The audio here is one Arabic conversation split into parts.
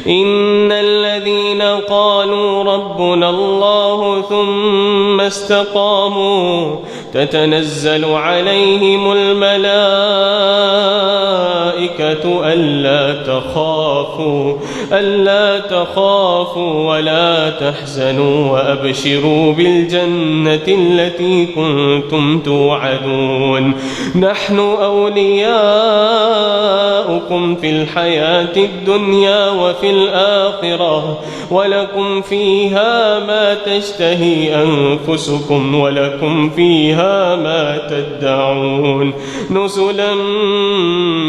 إن الذين قالوا ربنا الله ثم استقاموا تتنزل عليهم الملائكة ألا تخافوا ولا تحزنوا وأبشروا بالجنة التي كنتم توعدون نحن أولياؤكم في الحياة الدنيا وفي الآخرة ولكم فيها ما تشتهي أنفسكم ولكم فيها ما تدعون نزلا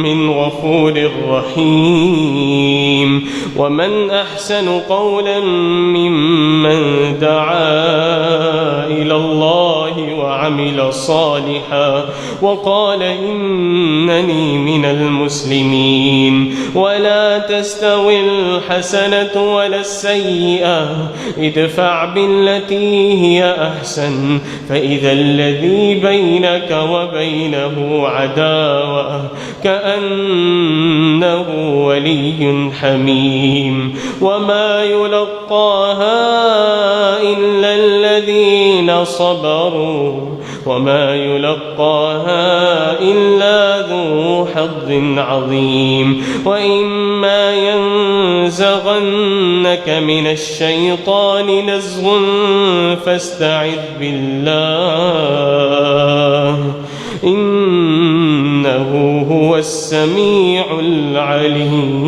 من غفور رحيم ومن أحسن قولا ممن دعا إلى الله وعمل صالحا وقال إنني من المسلمين ولا تستوي الحسنة ولا السيئة ادفع بالتي هي أحسن فإذا الذي بينك وبينه عداوة كأنه ولي حميم وما يلقاها إلا الذين صبروا وما يلقاها إلا ذو حظ عظيم وإما ينزغنك من الشيطان نزغ فاستعذ بالله إنه هو السميع العليم.